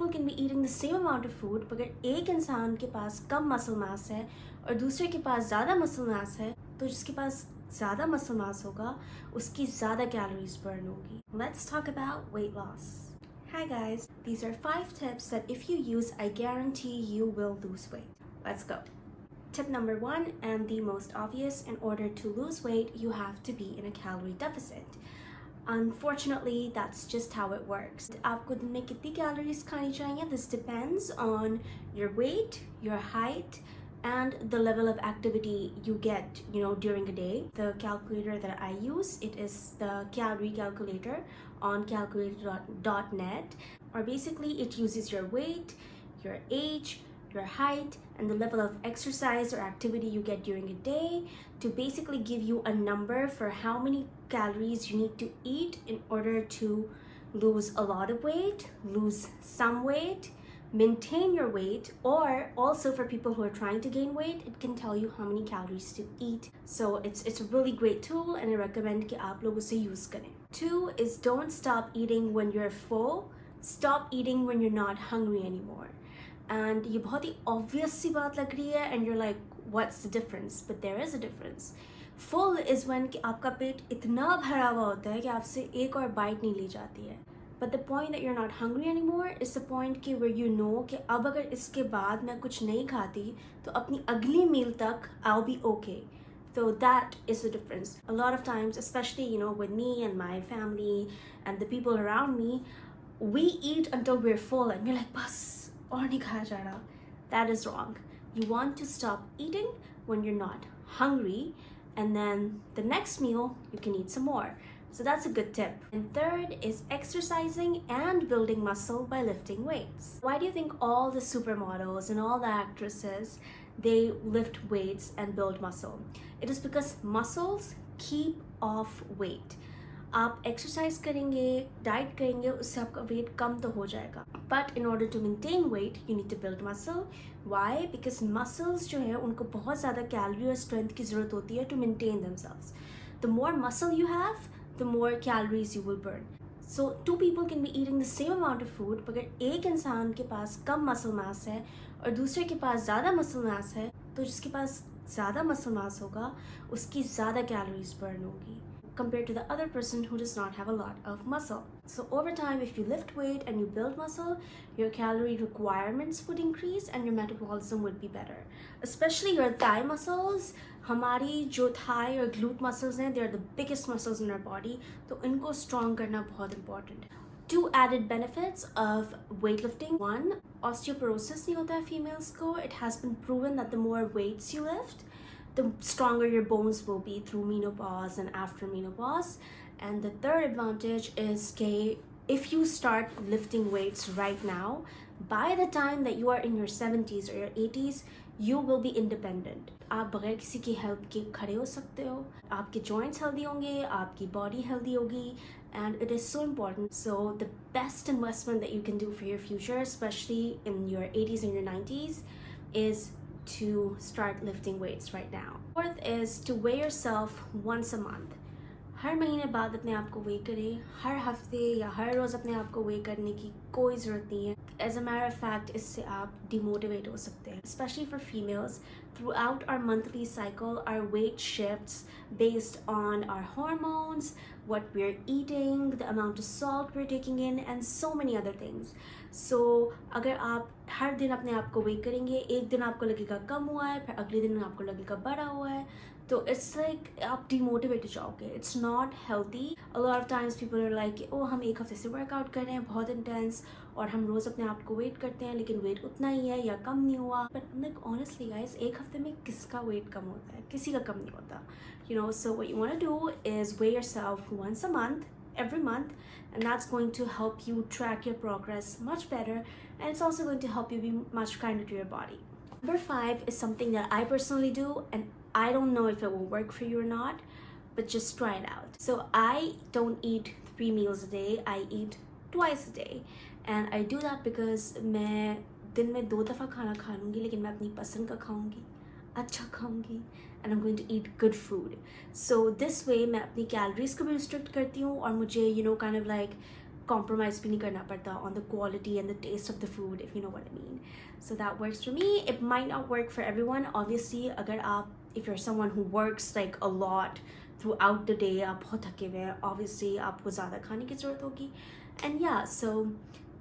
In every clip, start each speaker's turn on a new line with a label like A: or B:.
A: people can be eating the same amount of food, but अगर एक इंसान के पास कम muscle mass है और दूसरे के पास ज़्यादा muscle mass है, तो जिसके पास ज़्यादा muscle mass होगा, उसकी ज़्यादा calories burn होगी. Let's talk about weight loss. Hi guys, these are 5 tips that if you use, I guarantee you will lose weight. Let's go. Tip number 1, and the most obvious, in order to lose weight, you have to be in a calorie deficit. Unfortunately, that's just how it works. आपको दिन में कितनी calories खानी चाहिए? This depends on your weight, your height, and the level of activity you get, during a day. The calculator that I use, it is the calorie calculator on calculator.net, or basically it uses your weight, your age, your height, and the level of exercise or activity you get during a day to basically give you a number for how many calories you need to eat in order to lose a lot of weight, lose some weight, maintain your weight, or also for people who are trying to gain weight, it can tell you how many calories to eat. So it's a really great tool, and I recommend कि आप लोग उसे use करें. 2 is don't stop eating when you're full. Stop eating when you're not hungry anymore. And ये बहुत ही obvious सी बात लग रही है, and you're like, what's the difference? But there is a difference. Full is when कि आपका पेट इतना भरा हुआ होता है कि आपसे एक और bite नहीं ली जाती है. But the point that you're not hungry anymore is the point कि where you know कि अब अगर इसके बाद मैं कुछ नहीं खाती तो अपनी अगली meal तक I'll be okay. So that is the difference. A lot of times, especially with me and my family and the people around me, we eat until we're full and we're like, बस और नहीं खाया जा रहा. That is wrong. You want to stop eating when you're not hungry, and then the next meal you can eat some more. So that's a good tip. And 3rd is exercising and building muscle by lifting weights. Why do you think all the supermodels and all the actresses, they lift weights and build muscle? It is because muscles keep off weight. आप exercise करेंगे, diet करेंगे, उससे आपका weight कम तो हो जाएगा. But in order to maintain weight you need to build muscle. Why? Because muscles जो है उनको बहुत ज़्यादा कैलोरी और स्ट्रेंथ की ज़रूरत होती है to maintain themselves. The more muscle you have, the more calories you will burn. So 2 people can be eating the same amount of food, but अगर एक इंसान के पास कम मसल मास है और दूसरे के पास ज़्यादा मसल मास है, तो जिसके पास ज़्यादा मसल मास होगा उसकी ज़्यादा कैलोरीज बर्न होगी compared to the other person who does not have a lot of muscle. So over time, if you lift weight and you build muscle, your calorie requirements would increase and your metabolism would be better. Especially your thigh muscles. हमारी जो thigh और glute muscles हैं, they are the biggest muscles in our body. तो इनको strong करना बहुत important है. 2 added benefits of weightlifting. 1, osteoporosis नहीं होता है females को. It has been proven that the more weights you lift, the stronger your bones will be through menopause and after menopause. And the 3rd advantage is that if you start lifting weights right now, by the time that you are in your 70s or your 80s, you will be independent. आप बगैर किसी की help के खड़े हो सकते हो, आपके joints healthy होंगे, आपकी body healthy होगी, and it is so important. So the best investment that you can do for your future, especially in your 80s and your 90s, is to start lifting weights right now. 4th is to weigh yourself once a month. हर महीने बाद अपने आप को weigh करें. हर हफ्ते या हर रोज़ अपने आप को weigh करने की कोई ज़रूरत नहीं है. As a matter of fact, इससे आप demotivate हो सकते हैं. Especially for females, throughout our monthly cycle, our weight shifts based on our hormones, what we're eating, the amount of salt we're taking in, and so many other things. So अगर आप हर दिन अपने आप को weigh करेंगे, एक दिन आपको लगेगा कम हुआ है, फिर अगले दिन आपको लगेगा बढ़ा हुआ है, तो it's like आप demotivated जाओगे. It's not healthy. A lot of times people are like, oh हम एक हफ्ते से workout कर रहे हैं बहुत intense, और हम रोज़ अपने आप को वेट करते हैं लेकिन वेट उतना ही है या कम नहीं हुआ. But like honestly guys, एक हफ्ते में किसका वेट कम होता है? किसी का कम नहीं होता. So what you want to do is weigh yourself once a month, every month, and that's going to help you track your progress much better, and it's also going to help you be much kinder to your body. Number 5 is something that I personally do, and I don't know if it will work for you or not, but just try it out. So I don't eat 3 meals a day, I eat twice a day, and I do that because मैं दिन में 2 दफ़ा खाना खा लूँगी, लेकिन मैं अपनी पसंद का खाऊँगी, अच्छा खाऊँगी, and I'm going to eat good food. So this way मैं अपनी calories को भी restrict करती हूँ, और मुझे kind of like compromise भी नहीं करना पड़ता on the quality and the taste of the food, if you know what I mean. So that works for me. It might not work for everyone. Obviously, if you're someone who works like a lot throughout the day, आप बहुत थके हुए हैं, obviously आपको ज़्यादा खाने की ज़रूरत होगी. And yeah, so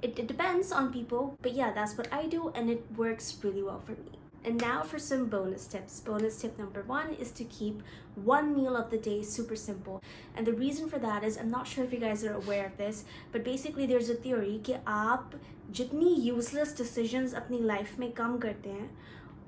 A: it depends on people, but yeah, that's what I do, and it works really well for me. And now for some bonus tips. Bonus tip number 1 is to keep one meal of the day super simple. And the reason for that is, I'm not sure if you guys are aware of this, but basically there's a theory कि आप जितनी useless decisions अपनी life में कम करते हैं,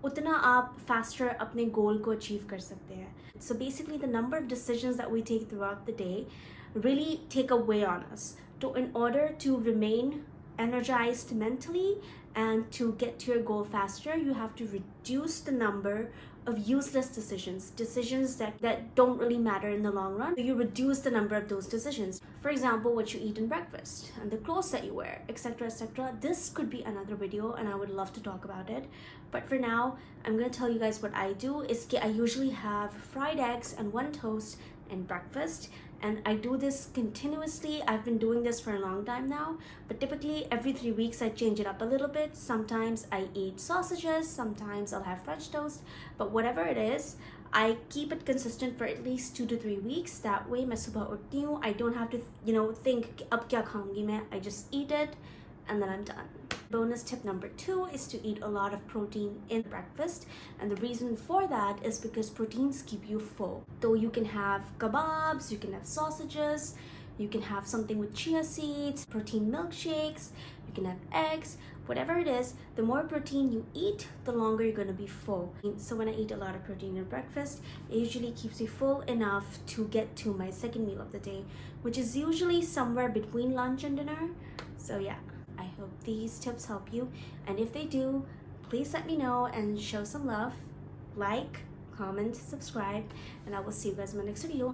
A: उतना आप faster अपने goal को achieve कर सकते हैं. So basically the number of decisions that we take throughout the day really take away on us. So in order to remain energized mentally and to get to your goal faster, you have to reduce the number of useless decisions that don't really matter in the long run. So you reduce the number of those decisions. For example, what you eat in breakfast and the clothes that you wear, etc., etc. This could be another video and I would love to talk about it. But for now, I'm going to tell you guys what I do is I usually have fried eggs and 1 toast in breakfast, and I do this continuously. I've been doing this for a long time now, but typically every 3 weeks I change it up a little bit. Sometimes I eat sausages, sometimes I'll have French toast, but whatever it is, I keep it consistent for at least 2 to 3 weeks. That way मैं सुबह उठती हूँ, I don't have to think अब क्या खाऊंगी मैं. I just eat it and then I'm done. Bonus tip number 2 is to eat a lot of protein in breakfast, and the reason for that is because proteins keep you full. So you can have kebabs, you can have sausages, you can have something with chia seeds, protein milkshakes, you can have eggs, whatever it is. The more protein you eat, the longer you're going to be full. So when I eat a lot of protein in breakfast, it usually keeps me full enough to get to my second meal of the day, which is usually somewhere between lunch and dinner. So yeah, I hope these tips help you, and if they do, please let me know and show some love. Like, comment, subscribe, and I will see you guys in my next video.